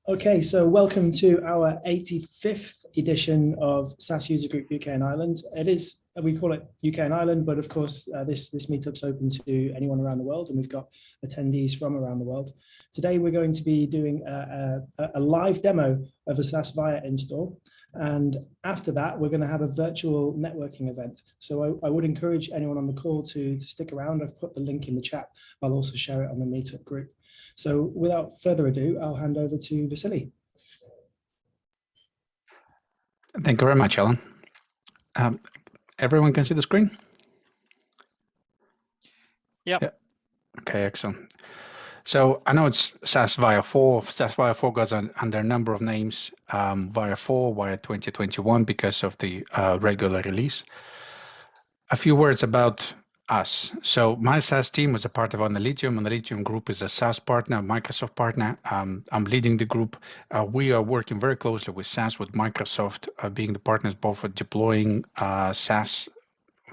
Okay, so welcome to our 85th edition of SAS User Group UK and Ireland. We call it UK and Ireland, but of course, this meetup's open to anyone around the world, and we've got attendees from around the world. Today, we're going to be doing a live demo of a SAS Viya install. And after that, we're going to have a virtual networking event. So I would encourage anyone on the call to stick around. I've put the link in the chat. I'll also share it on the meetup group. So without further ado, I'll hand over to Vasilij. Thank you very much, Alan. Everyone can see the screen? Yep. Yeah. Okay, excellent. So I know it's SAS Viya 4. SAS Viya 4 goes under a number of names. Viya 4, Viya 2021 because of the regular release. A few words about us. So my SAS team was a part of Uninstallation. Uninstallation Group is a SAS partner, Microsoft partner. I'm leading the group. We are working very closely with SAS, with Microsoft, being the partners both for deploying SAS,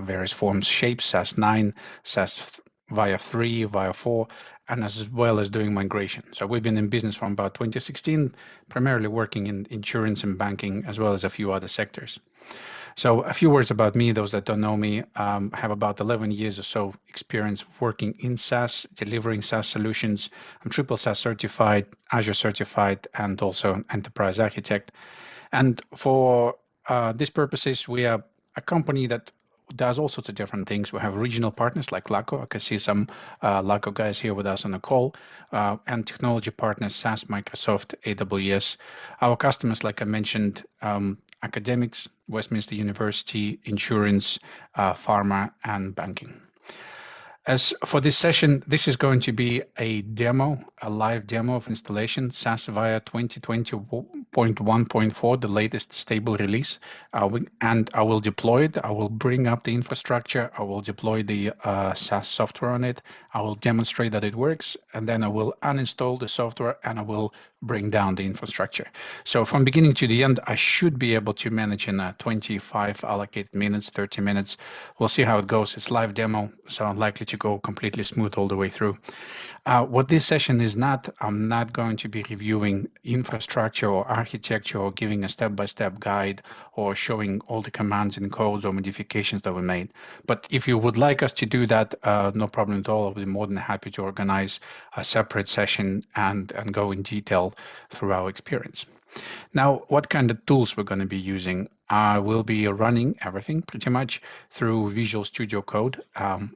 various forms, shapes, SAS 9, SAS Viya 3, Viya 4, and as well as doing migration. So we've been in business from about 2016, primarily working in insurance and banking, as well as a few other sectors. So a few words about me, those that don't know me, have about 11 years or so experience working in SaaS, delivering SaaS solutions. I'm triple SaaS certified, Azure certified, and also enterprise architect. And for these purposes, we are a company that does all sorts of different things. We have regional partners like LACO. I can see some LACO guys here with us on the call, and technology partners, SAS, Microsoft, AWS. Our customers, like I mentioned, academics, Westminster University, insurance, pharma, and banking. As for this session, this is going to be a demo, a live demo of installation, SAS Viya 2020.1.4, the latest stable release. And I will deploy it. I will bring up the infrastructure. I will deploy the SAS software on it. I will demonstrate that it works. And then I will uninstall the software and I will bring down the infrastructure. So from beginning to the end, I should be able to manage in 25 allocated minutes, 30 minutes. We'll see how it goes. It's live demo, so I'm likely to go completely smooth all the way through. What this session is not, I'm not going to be reviewing infrastructure or architecture or giving a step-by-step guide or showing all the commands and codes or modifications that were made. But if you would like us to do that, no problem at all. I'll be more than happy to organize a separate session and go in detail through our experience. Now, what kind of tools we're going to be using? I will be running everything pretty much through Visual Studio Code.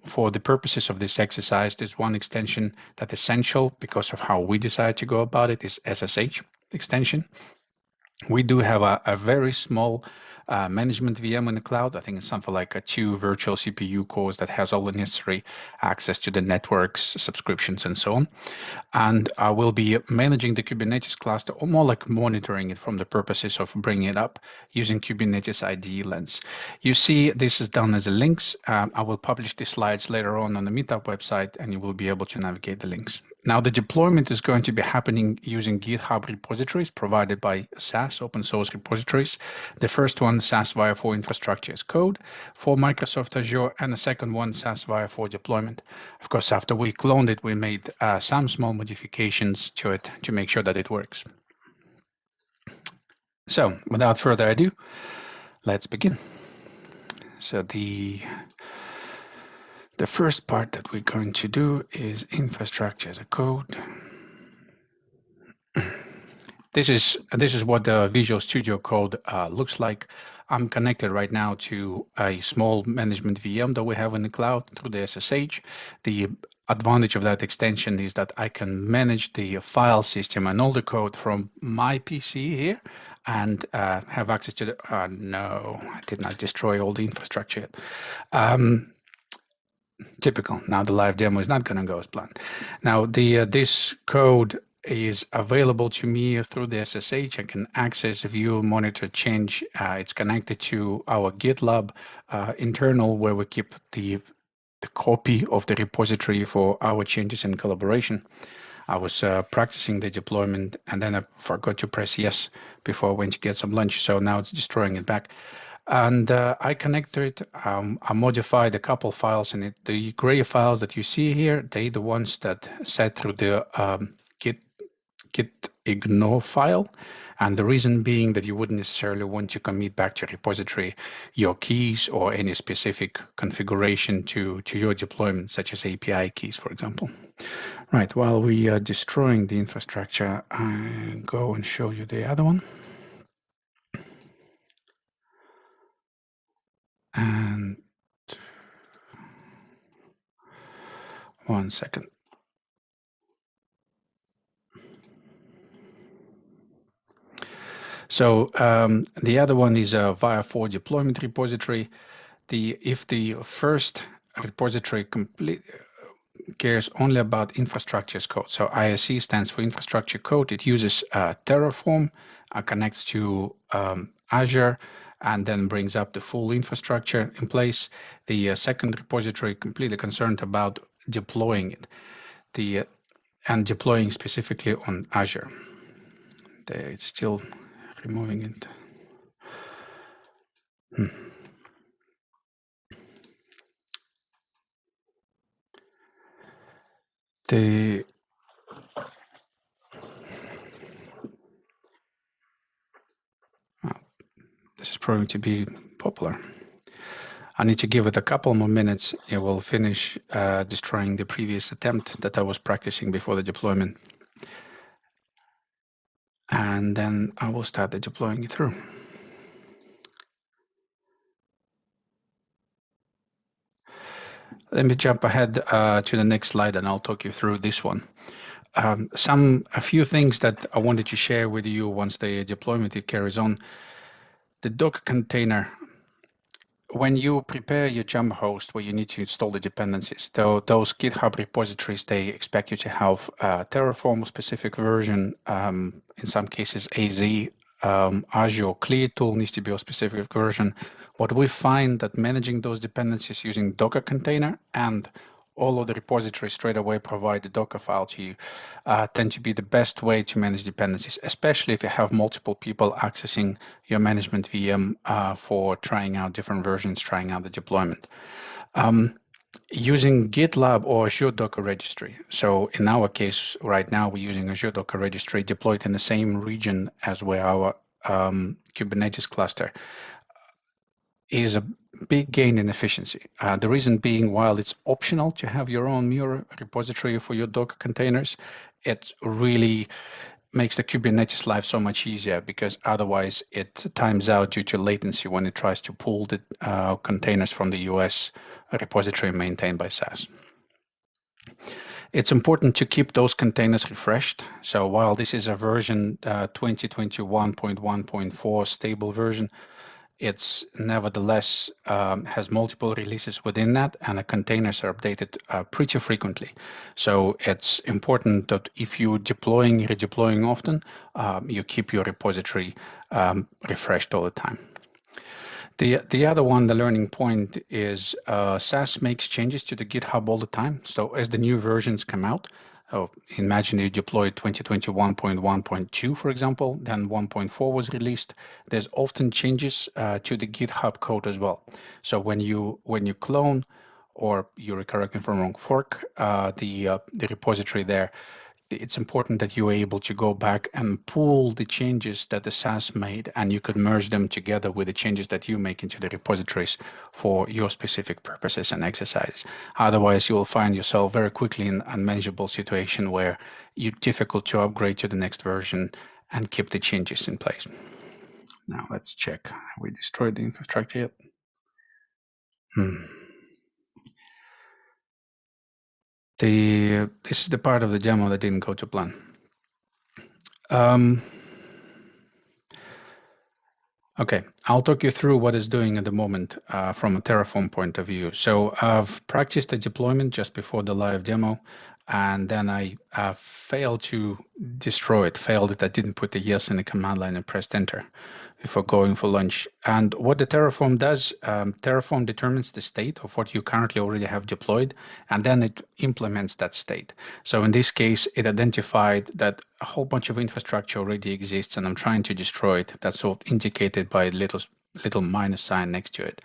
For the purposes of this exercise, there's one extension that's essential because of how we decide to go about it is SSH extension. We do have a very small management VM in the cloud. I think it's something like 2 virtual CPU cores that has all the necessary access to the networks, subscriptions, and so on. And I will be managing the Kubernetes cluster, or more like monitoring it from the purposes of bringing it up using Kubernetes IDE lens. You see this is done as a links. I will publish the slides later on the Meetup website, and you will be able to navigate the links. Now, the deployment is going to be happening using GitHub repositories provided by SAS, open source repositories. The first one, SAS Viya 4 infrastructure as code for Microsoft Azure, and the second one, SAS Viya 4 deployment. Of course, after we cloned it, we made some small modifications to it to make sure that it works. So, without further ado, let's begin. So the first part that we're going to do is infrastructure as a code. This is what the Visual Studio Code looks like. I'm connected right now to a small management VM that we have in the cloud through the SSH. The advantage of that extension is that I can manage the file system and all the code from my PC here and have access to the, no, I did not destroy all the infrastructure yet. Typical. Now the live demo is not going to go as planned. Now this code is available to me through the SSH. I can access, view, monitor, change. It's connected to our GitLab internal, where we keep the copy of the repository for our changes in collaboration. I was practicing the deployment, and then I forgot to press yes before I went to get some lunch. So now it's destroying it back. And I connected it. I modified a couple files in it. The gray files that you see here, they're the ones that set through the Git ignore file. And the reason being that you wouldn't necessarily want to commit back to repository your keys or any specific configuration to your deployment, such as API keys, for example. Right, while we are destroying the infrastructure, I go and show you the other one. And 1 second. So the other one is a Via 4 deployment repository. If the first repository cares only about infrastructure as code, so ISC stands for infrastructure code. It uses Terraform, connects to Azure, and then brings up the full infrastructure in place. The second repository completely concerned about deploying it, and deploying specifically on Azure. It's still removing it. This is proving to be popular. I need to give it a couple more minutes. It will finish destroying the previous attempt that I was practicing before the deployment. And then I will start the deploying it through. Let me jump ahead to the next slide and I'll talk you through this one. A few things that I wanted to share with you once the deployment carries on. The Docker container, when you prepare your Jumbo host where you need to install the dependencies, those GitHub repositories, they expect you to have a Terraform specific version, in some cases AZ, Azure Clear tool needs to be a specific version. What we find that managing those dependencies using Docker container and all of the repositories straight away provide the Docker file to you, tend to be the best way to manage dependencies, especially if you have multiple people accessing your management VM for trying out different versions, trying out the deployment. Using GitLab or Azure Docker Registry. So in our case, right now, we're using Azure Docker Registry deployed in the same region as where our Kubernetes cluster is a big gain in efficiency. The reason being, while it's optional to have your own Mure repository for your Docker containers, it really makes the Kubernetes life so much easier, because otherwise it times out due to latency when it tries to pull the containers from the US repository maintained by SAS. It's important to keep those containers refreshed. So while this is a version 2021.1.4 stable version, it's nevertheless has multiple releases within that, and the containers are updated pretty frequently. So it's important that if you're redeploying often, you keep your repository refreshed all the time. The other one, the learning point, is SAS makes changes to the GitHub all the time. So as the new versions come out, imagine you deployed 2021.1.2, for example, then 1.4 was released. There's often changes to the GitHub code as well. So when you clone, or you correct me if I'm wrong, fork the repository there, it's important that you are able to go back and pull the changes that the SAS made, and you could merge them together with the changes that you make into the repositories for your specific purposes and exercises. Otherwise, you will find yourself very quickly in an unmanageable situation where it's difficult to upgrade to the next version and keep the changes in place. Now let's check. Have we destroyed the infrastructure yet? This is the part of the demo that didn't go to plan. Okay, I'll talk you through what it's doing at the moment from a Terraform point of view. So I've practiced the deployment just before the live demo, and then I failed to destroy it, I didn't put the yes in the command line and pressed enter before going for lunch. And what the Terraform does, Terraform determines the state of what you currently already have deployed, and then it implements that state. So in this case, it identified that a whole bunch of infrastructure already exists, and I'm trying to destroy it. That's all indicated by a little minus sign next to it.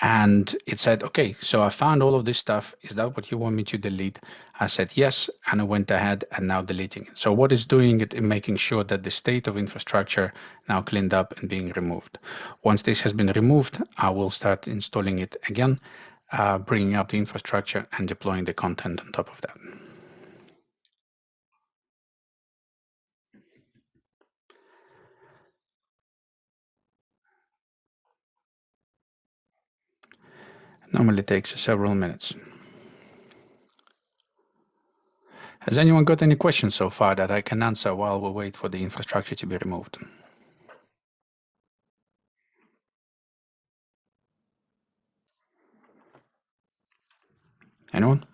And it said, okay, so I found all of this stuff. Is that what you want me to delete? I said yes, and I went ahead and now deleting it. So what is doing it in making sure that the state of infrastructure now cleaned up and being removed. Once this has been removed, I will start installing it again, bringing up the infrastructure and deploying the content on top of that. Normally takes several minutes. Has anyone got any questions so far that I can answer while we wait for the infrastructure to be removed? Anyone?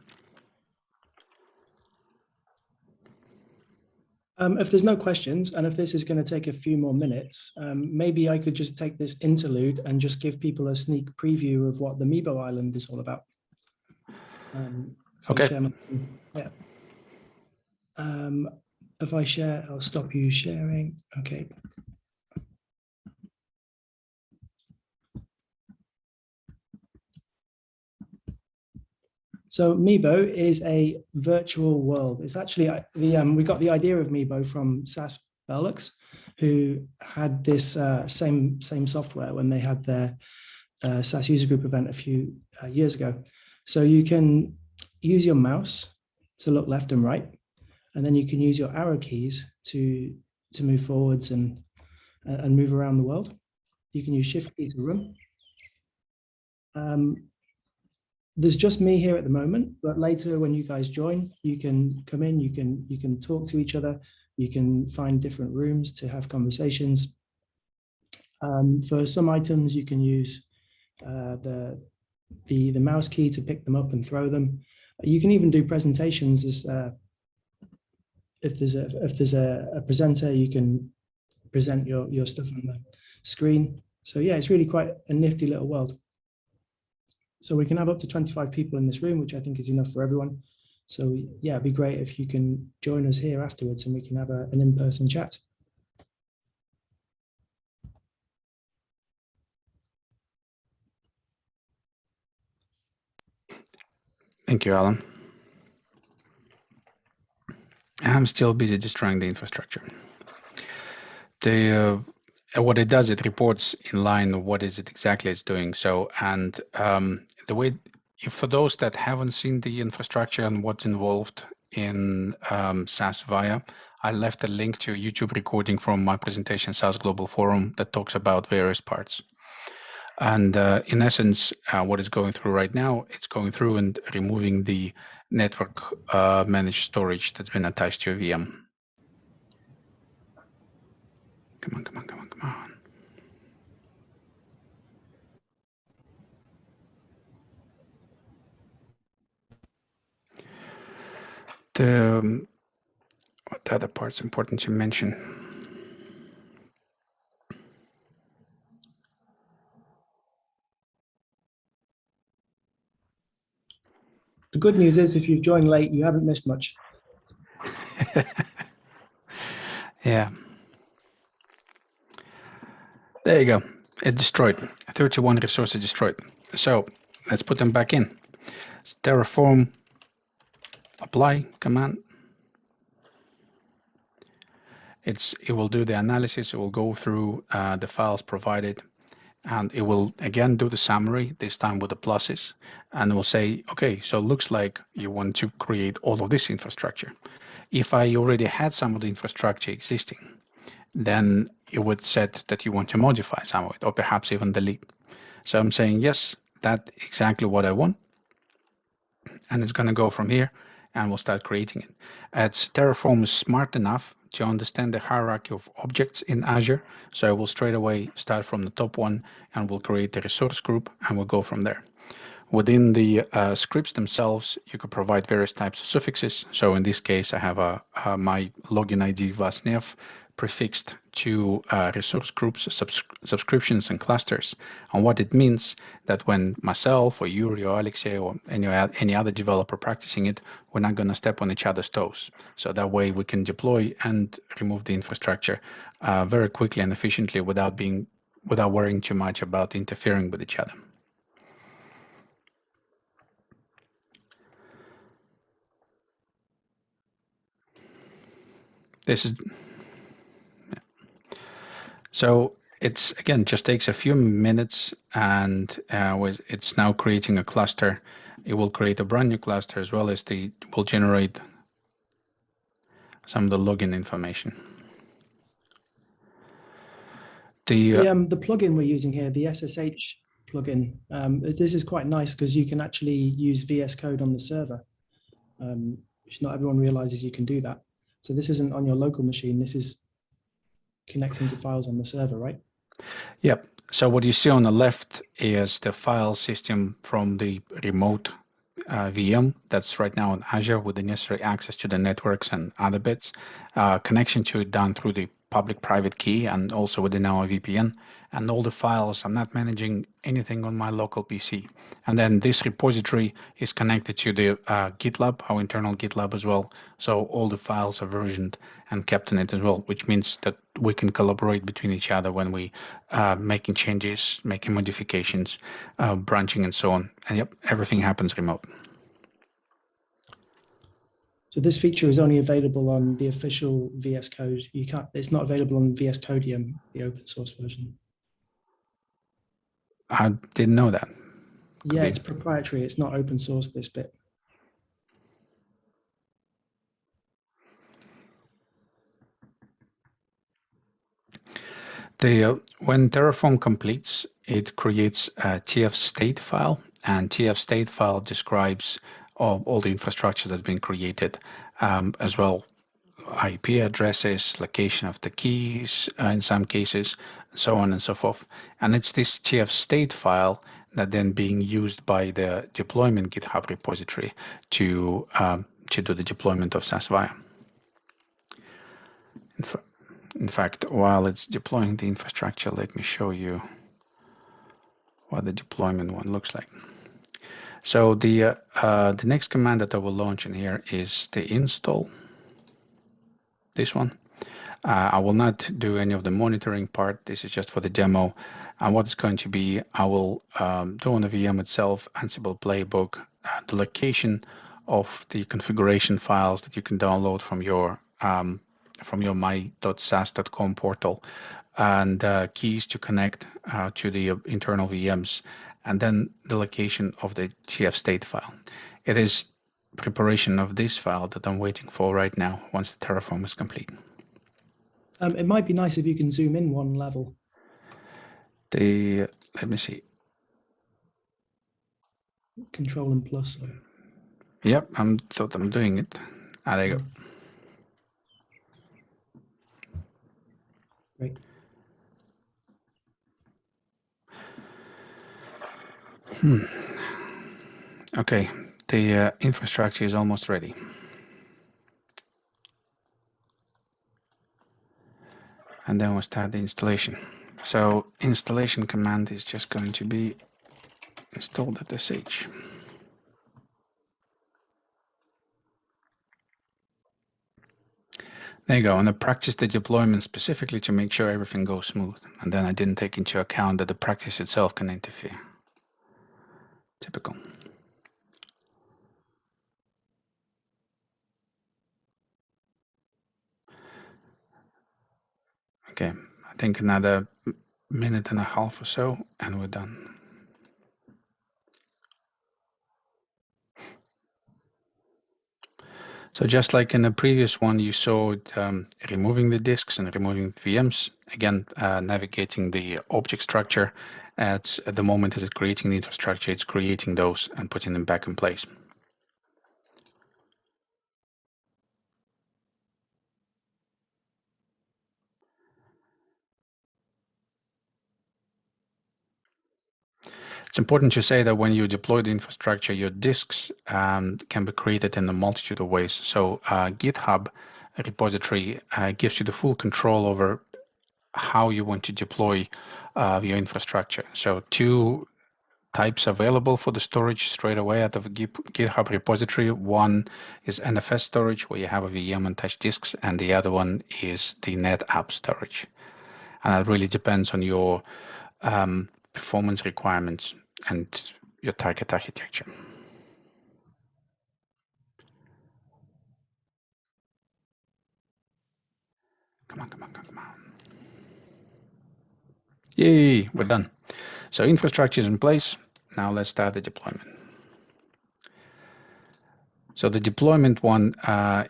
If there's no questions, and if this is going to take a few more minutes, maybe I could just take this interlude and just give people a sneak preview of what the Meebo Island is all about. Okay. Yeah. If I share, I'll stop you sharing. Okay. So Meebo is a virtual world. It's actually we got the idea of Meebo from SAS Viya, who had this same software when they had their SAS user group event a few years ago. So you can use your mouse to look left and right, and then you can use your arrow keys to move forwards and move around the world. You can use Shift key to run. There's just me here at the moment, but later when you guys join, you can come in, you can talk to each other, you can find different rooms to have conversations. For some items, you can use the mouse key to pick them up and throw them. You can even do presentations as if there's a presenter, you can present your stuff on the screen. So yeah, it's really quite a nifty little world. So we can have up to 25 people in this room, which I think is enough for everyone. So yeah, it'd be great if you can join us here afterwards and we can have an in-person chat. Thank you, Alan. I'm still busy destroying the infrastructure. What it does, it reports in line what is it exactly it's doing. So, and the way, for those that haven't seen the infrastructure and what's involved in SAS Viya, I left a link to a YouTube recording from my presentation, SAS Global Forum, that talks about various parts. And in essence, what it's going through right now, it's going through and removing the network managed storage that's been attached to a VM. Come on, come on, come on, come on. What other parts important to mention? The good news is if you've joined late, you haven't missed much. Yeah. There you go. It destroyed. 31 resources destroyed. So let's put them back in. Terraform, apply command. It will do the analysis. It will go through the files provided, and it will again do the summary, this time with the pluses, and it will say, okay, so it looks like you want to create all of this infrastructure. If I already had some of the infrastructure existing, then it would set that you want to modify some of it, or perhaps even delete. So I'm saying, yes, that's exactly what I want. And it's going to go from here, and we'll start creating it. Terraform is smart enough to understand the hierarchy of objects in Azure. So I will straight away start from the top one, and we'll create a resource group, and we'll go from there. Within the scripts themselves, you could provide various types of suffixes. So in this case, I have my login ID Vasilij prefixed to resource groups, subscriptions, and clusters. And what it means that when myself or Yuri or Alexei or any other developer practicing it, we're not going to step on each other's toes. So that way we can deploy and remove the infrastructure very quickly and efficiently without worrying too much about interfering with each other. This is so it's again just takes a few minutes, and it's now creating a cluster. It will create a brand new cluster as well as will generate some of the login information. The plugin we're using here, the SSH plugin, this is quite nice because you can actually use VS Code on the server, which not everyone realizes you can do that. So this isn't on your local machine. This is connecting to files on the server, right? Yep. So what you see on the left is the file system from the remote VM that's right now on Azure with the necessary access to the networks and other bits, connection to it done through the public-private key and also within our VPN, and all the files. I'm not managing anything on my local PC. And then this repository is connected to the GitLab, our internal GitLab as well. So all the files are versioned and kept in it as well, which means that we can collaborate between each other when we making changes, making modifications, branching and so on. And yep, everything happens remote. So this feature is only available on the official VS Code. It's not available on VS Codium, the open source version. I didn't know that. Yeah, it's proprietary. It's not open source, this bit. When Terraform completes, it creates a TF state file, and TF state file describes all the infrastructure that's been created, as well IP addresses, location of the keys in some cases, so on and so forth. And it's this TF state file that then being used by the deployment GitHub repository to do the deployment of SAS Viya. In fact, while it's deploying the infrastructure, let me show you what the deployment one looks like. So the next command that I will launch in here is the install. This one. I will not do any of the monitoring part. This is just for the demo. And what it's going to be, I will do on the VM itself, Ansible playbook, the location of the configuration files that you can download from your my.sas.com portal, and keys to connect to the internal VMs, and then the location of the TF state file. It is preparation of this file that I'm waiting for right now once the Terraform is complete. It might be nice if you can zoom in one level. Let me see. Control and plus. Yep, I'm doing it. There you go. Great. Okay, the infrastructure is almost ready. And then we'll start the installation. So installation command is just going to be installed sh. There you go, and I practiced the deployment specifically to make sure everything goes smooth. And then I didn't take into account that the practice itself can interfere. Typical. Okay, I think another minute and a half or so, and we're done. So just like in the previous one, you saw it, removing the disks and removing VMs. Again, navigating the object structure. At the moment that it's creating the infrastructure, it's creating those and putting them back in place. It's important to say that when you deploy the infrastructure, your disks can be created in a multitude of ways. So GitHub repository gives you the full control over how you want to deploy your infrastructure. So two types available for the storage straight away out of a GitHub repository. One is NFS storage, where you have a VM and touch disks, and the other one is the NetApp storage. And it really depends on your performance requirements and your target architecture. Come on. Yay, we're done. So infrastructure is in place. Now let's start the deployment. So the deployment one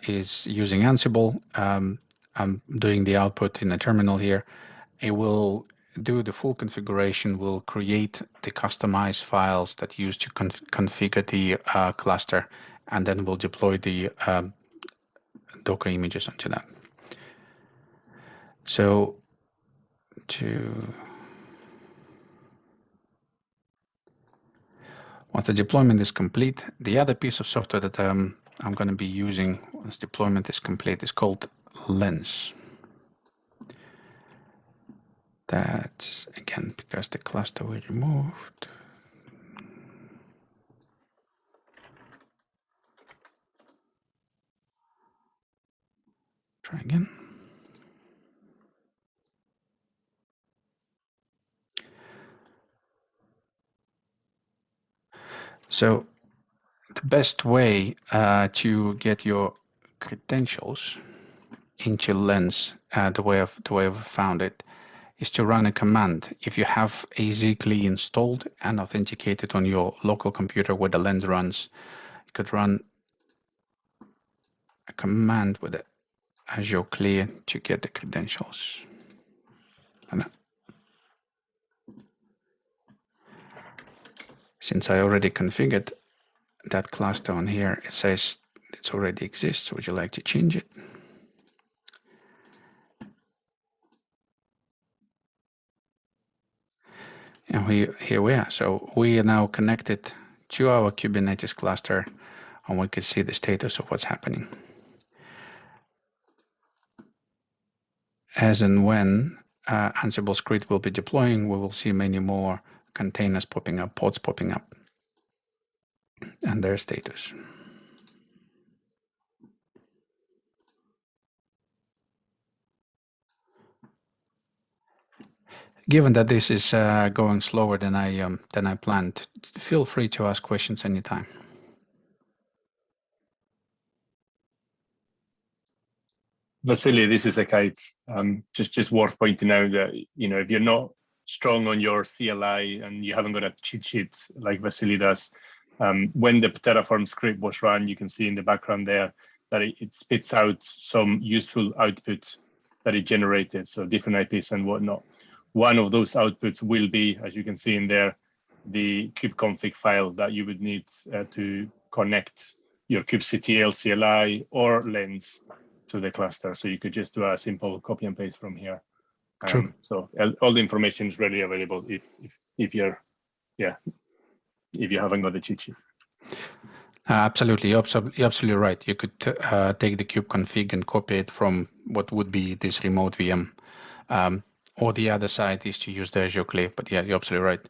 is using Ansible. I'm doing the output in the terminal here. It will do the full configuration, will create the customized files that use to configure the cluster, and then we'll deploy the Docker images onto that. So once the deployment is complete, the other piece of software that I'm going to be using once deployment is complete is called Lens. That's again because the cluster we removed. Try again. So the best way to get your credentials into Lens, the way I've found it, is to run a command. If you have AZCLI installed and authenticated on your local computer where the Lens runs, you could run a command with Azure Clear to get the credentials. And since I already configured that cluster on here, it says it already exists. Would you like to change it? And here we are. So we are now connected to our Kubernetes cluster, and we can see the status of what's happening. As and when Ansible script will be deploying, we will see many more containers popping up, pods popping up, and their status. Given that this is going slower than I planned, feel free to ask questions anytime. Vasilij, this is AKS. Just worth pointing out that if you're not strong on your CLI and you haven't got a cheat sheet like Vasilij does, when the Terraform script was run, you can see in the background there that it spits out some useful outputs that it generated, so different IPs and whatnot. One of those outputs will be, as you can see in there, the kubeconfig file that you would need to connect your kubectl CLI or Lens to the cluster. So you could just do a simple copy and paste from here. True. So all the information is readily available if you haven't got the cheat sheet. Absolutely, you're absolutely right. You could take the kubeconfig and copy it from what would be this remote VM. Or the other side is to use the Azure Clear. But yeah, you're absolutely right.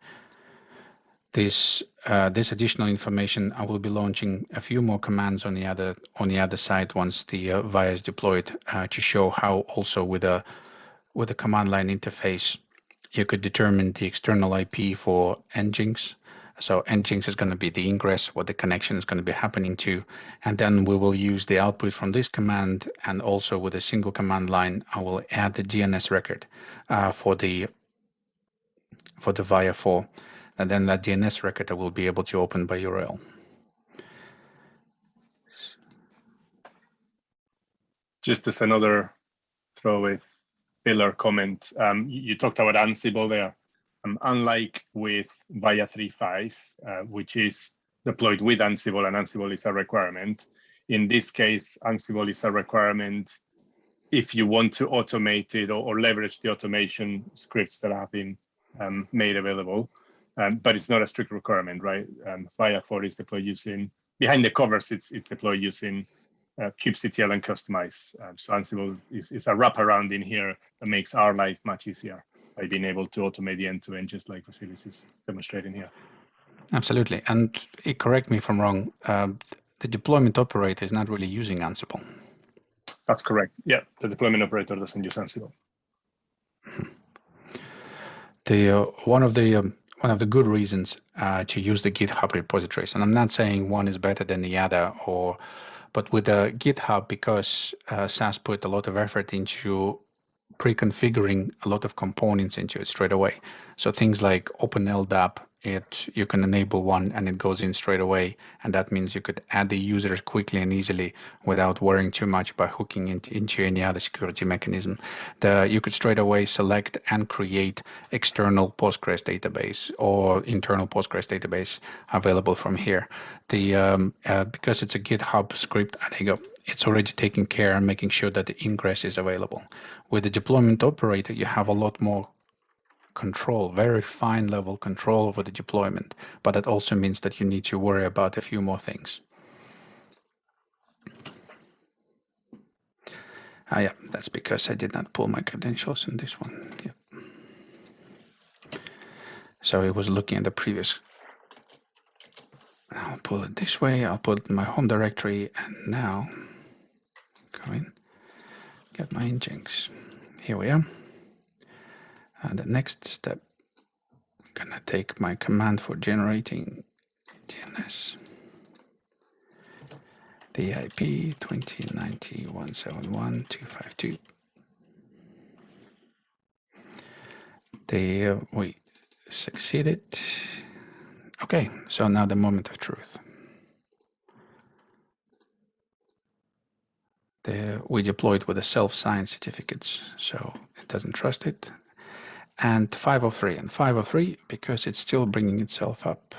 This additional information, I will be launching a few more commands on the other side once the Viya is deployed to show how also with a command line interface you could determine the external IP for Nginx. So Nginx is going to be the ingress, what the connection is going to be happening to, and then we will use the output from this command, and also with a single command line, I will add the DNS record for the Viya 4, and then that DNS record I will be able to open by URL. Just as another throwaway pillar comment, you talked about Ansible there. Unlike with Viya 3.5, which is deployed with Ansible and Ansible is a requirement, in this case, Ansible is a requirement if you want to automate it or leverage the automation scripts that have been made available. But it's not a strict requirement, right? Viya 4 is deployed using, behind the covers, it's deployed using kubectl and customize. So Ansible is a wraparound in here that makes our life much easier by being able to automate the end-to-end, just like Vasilij is demonstrating here. Absolutely. And correct me if I'm wrong, the deployment operator is not really using Ansible. That's correct. Yeah, the deployment operator doesn't use Ansible. One of the good reasons to use the GitHub repositories, and I'm not saying one is better than the other, but with the GitHub, because SAS put a lot of effort into pre-configuring a lot of components into it straight away. So things like Open LDAP, you can enable one and it goes in straight away, and that means you could add the users quickly and easily without worrying too much about hooking into any other security mechanism. You could straight away select and create external Postgres database or internal Postgres database available from here. Because it's a GitHub script, I think it's already taking care and making sure that the ingress is available. With the deployment operator, you have a lot more control, very fine level control over the deployment, but that also means that you need to worry about a few more things. Yeah, that's because I did not pull my credentials in this one. Yeah. So it was looking at the previous. I'll pull it this way. I'll put it in my home directory, and now go in, get my Nginx. Here we are. And the next step, I'm gonna take my command for generating DNS. The IP 2090.171.252. We succeeded. Okay, so now the moment of truth. We deployed with the self-signed certificates, so it doesn't trust it. And 503, and 503 because it's still bringing itself up.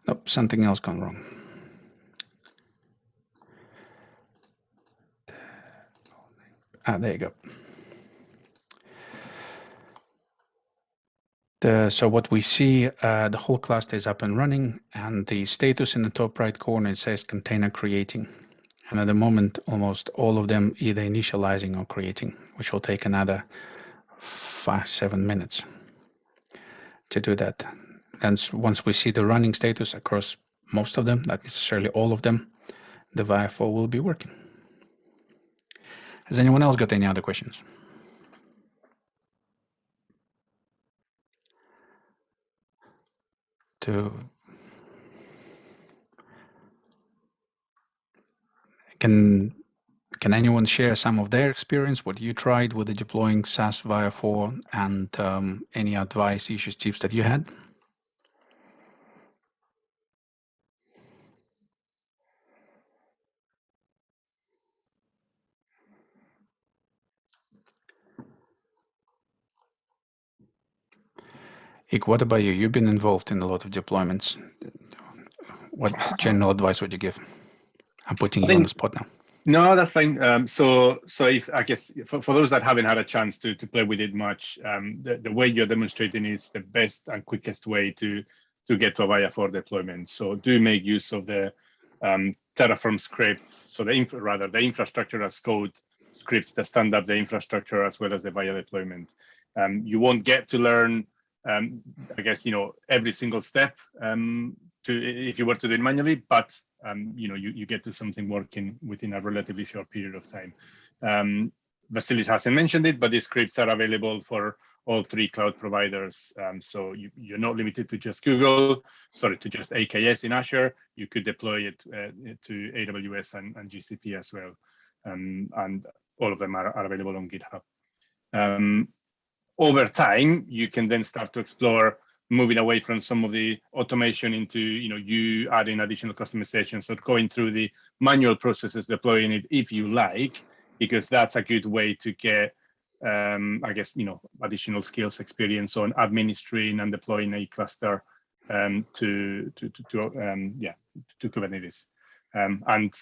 Nope, something else gone wrong. There you go. So what we see, the whole cluster is up and running, and the status in the top right corner, it says container creating. And at the moment, almost all of them either initializing or creating, which will take another 5-7 minutes to do that. And once we see the running status across most of them, not necessarily all of them, the Viya 4 will be working. Has anyone else got any other questions? Can anyone share some of their experience, what you tried with the deploying SAS Viya 4, and any advice, issues, tips that you had? Ik, what about you? You've been involved in a lot of deployments. What general advice would you give? I'm putting you on the spot now. No, that's fine. So if I guess for those that haven't had a chance to play with it much, the way you're demonstrating is the best and quickest way to get to a Viya 4 deployment. So do make use of the Terraform scripts. So the infrastructure as code scripts that stand up the infrastructure as well as the Viya deployment. You won't get to learn, I guess, every single step if you were to do it manually, but you get to something working within a relatively short period of time. Vasilij hasn't mentioned it, but these scripts are available for all 3 cloud providers. So you're not limited to just to just AKS in Azure. You could deploy it to AWS and GCP as well. And all of them are available on GitHub. Over time, you can then start to explore moving away from some of the automation into you adding additional customization, so going through the manual processes, deploying it if you like, because that's a good way to get I guess additional skills, experience on administering and deploying a cluster to Kubernetes. And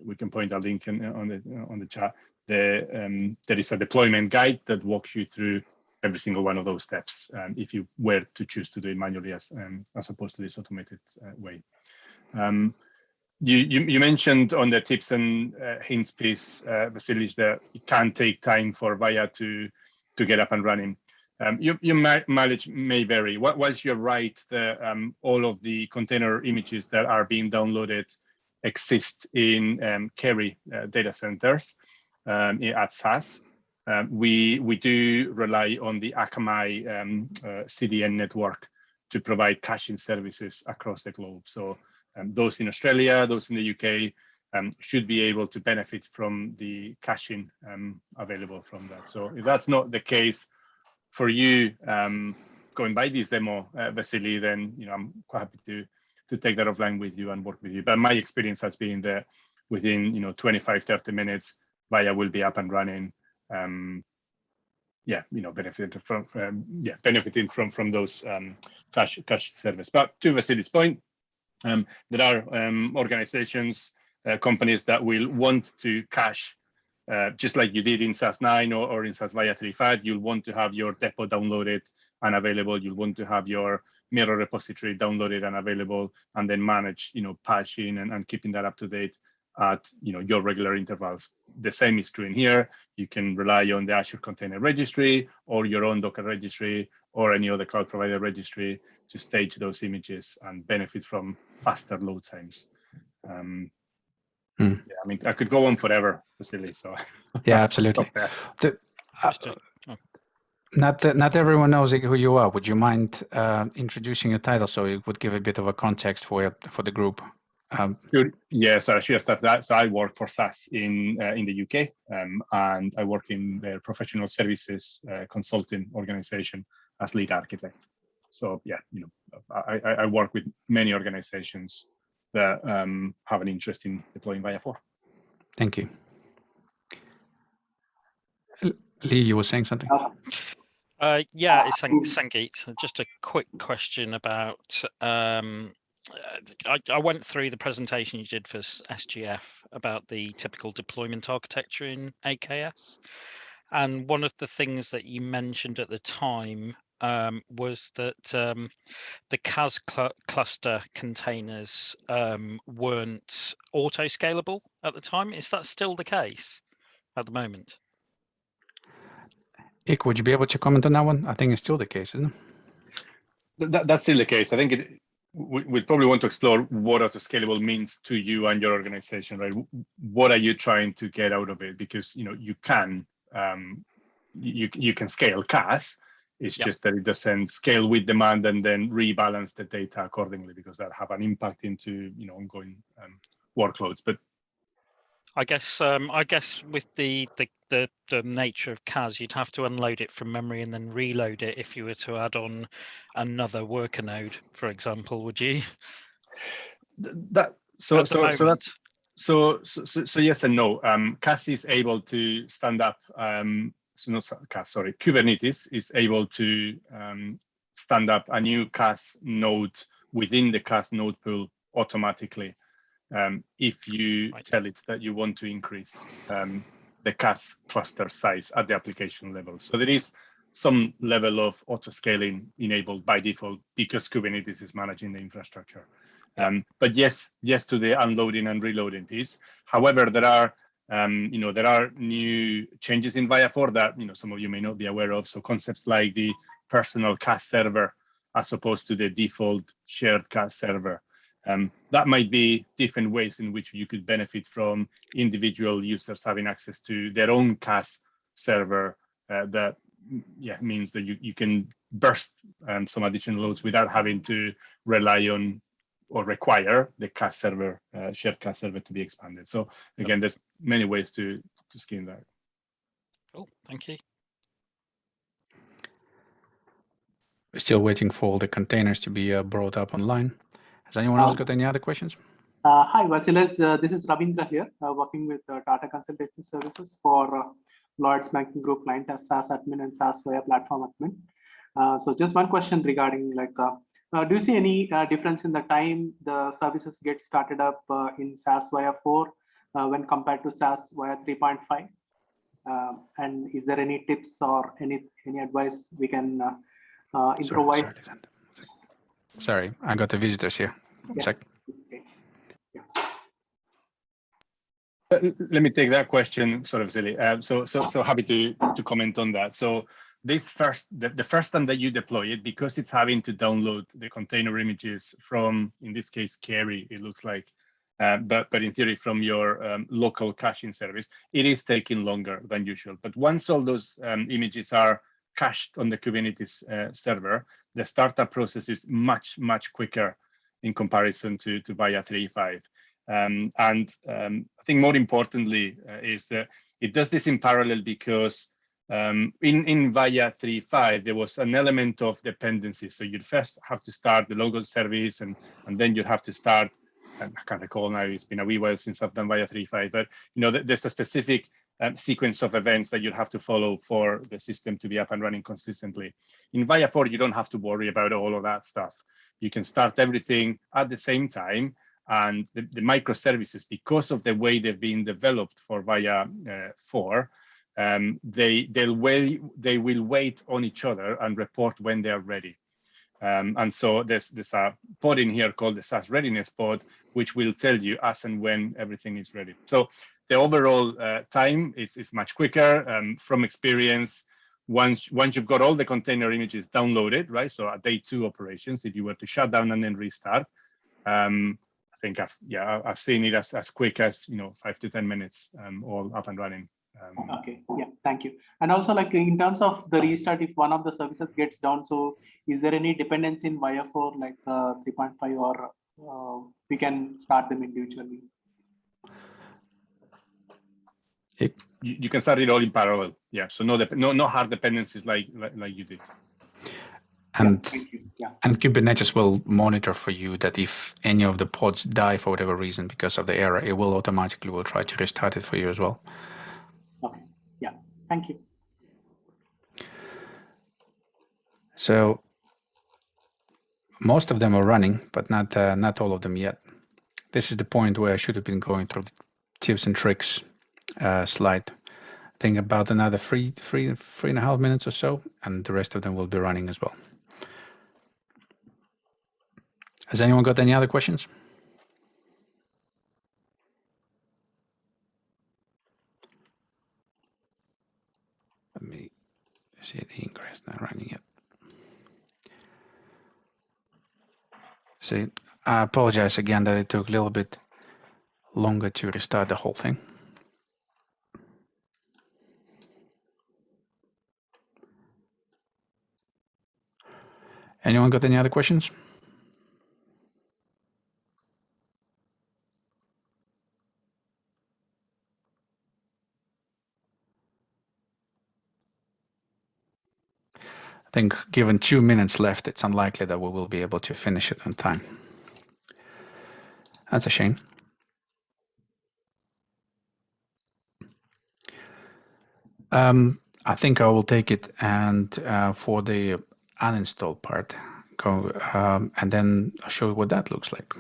we can point a link on the chat. There is a deployment guide that walks you through every single one of those steps, if you were to choose to do it manually as opposed to this automated way. You mentioned on the tips and hints piece, Vasilij, that it can take time for Viya to get up and running. Your mileage may vary. Whilst you're right, all of the container images that are being downloaded exist in Kerry data centers at SAS. We do rely on the Akamai CDN network to provide caching services across the globe. So those in Australia, those in the UK, should be able to benefit from the caching available from that. So if that's not the case for you, going by this demo, Vasilij, then I'm quite happy to take that offline with you and work with you. But my experience has been that within 25-30 minutes, Viya will be up and running. Benefiting from those cache service. But to Vasilij's point, there are organizations, companies that will want to cache, just like you did in SAS 9 or in SAS Viya 3.5. You'll want to have your depot downloaded and available. You'll want to have your mirror repository downloaded and available, and then manage, patching and keeping that up to date at your regular intervals. The same is true in here. You can rely on the Azure Container Registry or your own Docker registry or any other cloud provider registry to stage those images and benefit from faster load times. Yeah, I mean, I could go on forever, Vasilij. So yeah, absolutely. Not everyone knows who you are. Would you mind introducing your title so it would give a bit of a context for the group? Good. Yeah, so I should have started that. So I work for SAS in the UK, and I work in their professional services consulting organization as lead architect. So yeah, I work with many organizations that have an interest in deploying Viya 4. Thank you. Lee, you were saying something? Yeah, it's Sangeet. Just a quick question about, I went through the presentation you did for SGF about the typical deployment architecture in AKS. And one of the things that you mentioned at the time was that the CAS cluster containers weren't auto-scalable at the time. Is that still the case at the moment? Ik, would you be able to comment on that one? I think it's still the case, isn't it? That's still the case. I think we'd probably want to explore what auto-scalable means to you and your organization, right? What are you trying to get out of it? Because you can scale CAS. It's just that it doesn't scale with demand and then rebalance the data accordingly, because that have an impact into ongoing workloads. But I guess with the nature of CAS, you'd have to unload it from memory and then reload it if you were to add on another worker node, for example. Would you? So yes and no. CAS is able to stand up. Kubernetes is able to stand up a new CAS node within the CAS node pool automatically. If you tell it that you want to increase the CAS cluster size at the application level. So there is some level of auto-scaling enabled by default because Kubernetes is managing the infrastructure. But yes to the unloading and reloading piece. However, there are new changes in Viya 4 that some of you may not be aware of. So concepts like the personal CAS server as opposed to the default shared CAS server. That might be different ways in which you could benefit from individual users having access to their own CAS server. That means that you can burst some additional loads without having to rely on or require the CAS server, shared CAS server, to be expanded. So again, there's many ways to skin that. Cool, thank you. We're still waiting for all the containers to be brought up online. Has anyone else got any other questions? Hi, Vasilij. This is Ravindra here, working with Tata Consultancy Services for Lloyds Banking Group client as SAS admin and SAS Viya platform admin. So just one question regarding do you see any difference in the time the services get started up in SAS Viya 4 when compared to SAS Viya 3.5? And is there any tips or any advice we can improvise? Sorry, I got the visitors here. One sec. Let me take that question, sort of silly. So happy to comment on that. So the first time that you deploy it, because it's having to download the container images from, in this case, Kerry, it looks like, but in theory from your local caching service, it is taking longer than usual. But once all those images are cached on the Kubernetes server, the startup process is much quicker in comparison to Viya 3.5. I think more importantly is that it does this in parallel because in Viya 3.5, there was an element of dependency. So you'd first have to start the local service, and then you'd have to start, I can't recall now, it's been a wee while since I've done Viya 3.5, but there's a specific sequence of events that you'd have to follow for the system to be up and running consistently. In Viya 4, you don't have to worry about all of that stuff. You can start everything at the same time, and the microservices, because of the way they've been developed for Viya 4, they will wait on each other and report when they are ready. And so there's a pod in here called the SAS readiness pod, which will tell you as and when everything is ready. So the overall time is much quicker. From experience, once you've got all the container images downloaded, right? So at day 2 operations, if you were to shut down and then restart, I think I've seen it as quick as 5 to 10 minutes, all up and running. Okay, yeah, thank you. And also, like in terms of the restart, if one of the services gets down, so is there any dependency in Viya 4 like 3.5, or we can start them individually? You can start it all in parallel. Yeah, so no hard dependencies like you did. And yeah, thank you. Yeah. And Kubernetes will monitor for you that if any of the pods die for whatever reason because of the error, it will automatically try to restart it for you as well. Okay. Yeah. Thank you. So most of them are running, but not all of them yet. This is the point where I should have been going through the tips and tricks slide. I think about another three and a half minutes or so, and the rest of them will be running as well. Has anyone got any other questions? Let me see the ingress not running yet. See, I apologize again that it took a little bit longer to restart the whole thing. Anyone got any other questions? I think given 2 minutes left, it's unlikely that we will be able to finish it on time. That's a shame. I think I will take it and for the uninstall part, go and then I'll show you what that looks like.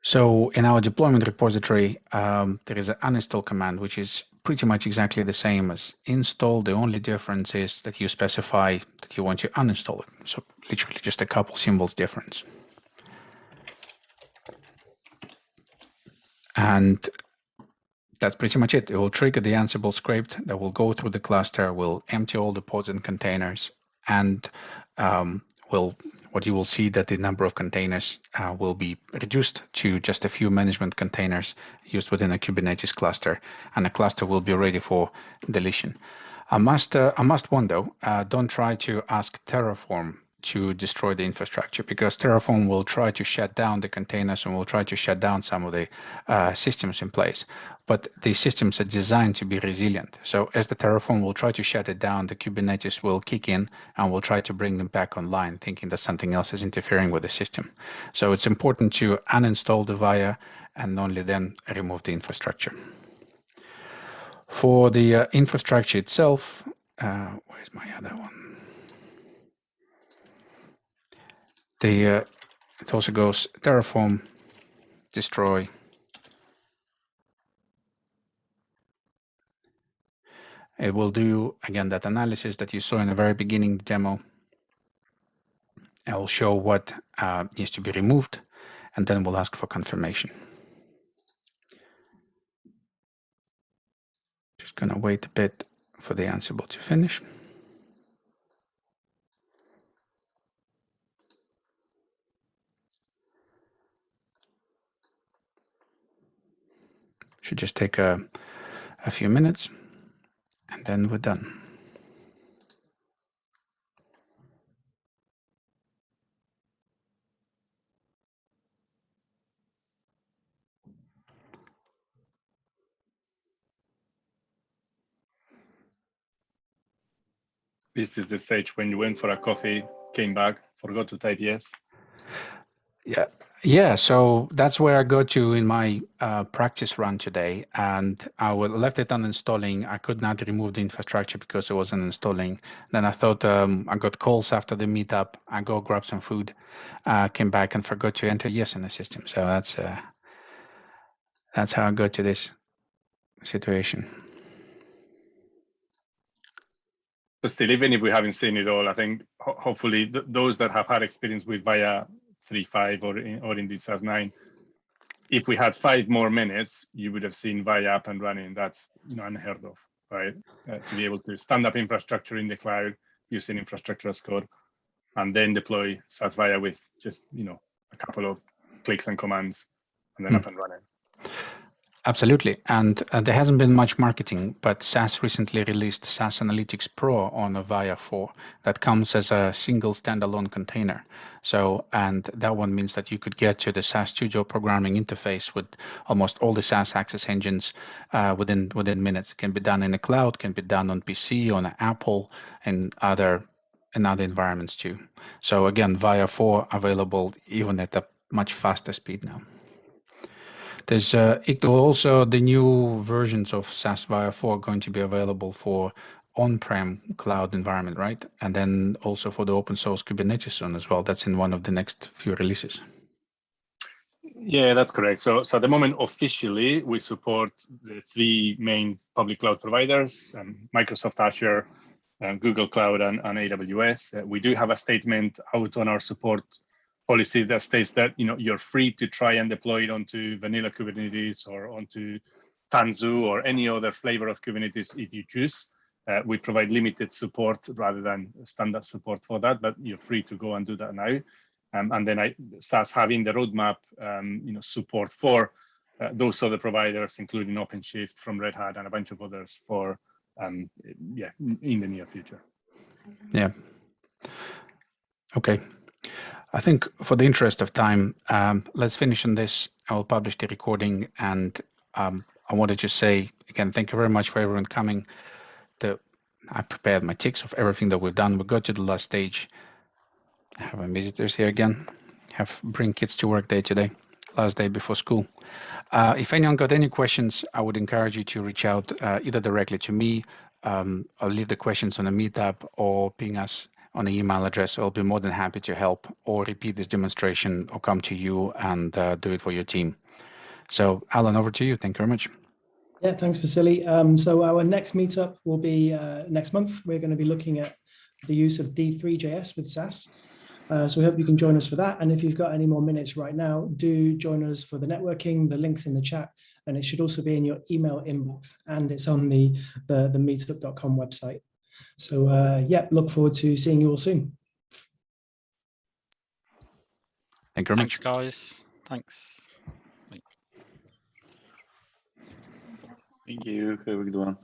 So in our deployment repository, there is an uninstall command, which is pretty much exactly the same as install. The only difference is that you specify that you want to uninstall it. So literally just a couple symbols difference. And that's pretty much it. It will trigger the Ansible script that will go through the cluster, will empty all the pods and containers, and what you will see that the number of containers will be reduced to just a few management containers used within a Kubernetes cluster, and the cluster will be ready for deletion. I must warn though, don't try to ask Terraform to destroy the infrastructure, because Terraform will try to shut down the containers and will try to shut down some of the systems in place. But the systems are designed to be resilient. So as the Terraform will try to shut it down, the Kubernetes will kick in and will try to bring them back online, thinking that something else is interfering with the system. So it's important to uninstall the Viya and only then remove the infrastructure. For the infrastructure itself, where's my other one? It also goes Terraform, destroy. It will do, again, that analysis that you saw in the very beginning demo. It will show what needs to be removed, and then we'll ask for confirmation. Just going to wait a bit for the Ansible to finish. Should just take a few minutes, and then we're done. Is this the stage when you went for a coffee, came back, forgot to type yes? Yeah. So that's where I go to in my practice run today, and I left it uninstalling. I could not remove the infrastructure because it wasn't installing. Then I thought I got calls after the meetup. I go grab some food, came back and forgot to enter yes in the system. So that's how I got to this situation. But still, even if we haven't seen it all, I think hopefully those that have had experience with Via 3.5 or in the SAS 9, if we had 5 more minutes, you would have seen Via up and running. That's unheard of, right? To be able to stand up infrastructure in the cloud using infrastructure as code, and then deploy SAS Viya with just a couple of clicks and commands, and then up and running. Absolutely. And there hasn't been much marketing, but SAS recently released SAS Analytics Pro on a Via 4 that comes as a single standalone container. So, and that one means that you could get to the SAS Studio programming interface with almost all the SAS access engines within minutes. It can be done in the cloud, can be done on PC, on Apple, and other environments too. So again, Via 4 available even at a much faster speed now. There's also the new versions of SAS Viya 4 going to be available for on-prem cloud environment, right? And then also for the open source Kubernetes soon as well. That's in one of the next few releases. Yeah, that's correct. So at the moment, officially, we support the 3 main public cloud providers, Microsoft Azure, Google Cloud, and AWS. We do have a statement out on our support policy that states that you're free to try and deploy it onto vanilla Kubernetes or onto Tanzu or any other flavor of Kubernetes if you choose. We provide limited support rather than standard support for that, but you're free to go and do that now. And then SAS having the roadmap, support for those other providers, including OpenShift from Red Hat and a bunch of others for in the near future. Yeah. Okay. I think for the interest of time, let's finish on this. I will publish the recording, and I wanted to say again, thank you very much for everyone coming. I prepared my ticks of everything that we've done. We got to the last stage. I have my visitors here again. Bring kids to work day today, last day before school. If anyone got any questions, I would encourage you to reach out either directly to me. I'll leave the questions on a meetup or ping us on an email address. I'll be more than happy to help or repeat this demonstration or come to you and do it for your team. So Alan, over to you. Thank you very much. Yeah, thanks, Vasilij. So our next meetup will be next month. We're going to be looking at the use of D3.js with SAS. So we hope you can join us for that. And if you've got any more minutes right now, do join us for the networking. The link's in the chat, and it should also be in your email inbox, and it's on the meetup.com website. So look forward to seeing you all soon. Thank you very much. Thanks, guys. Thanks. Thank you. Have a good one.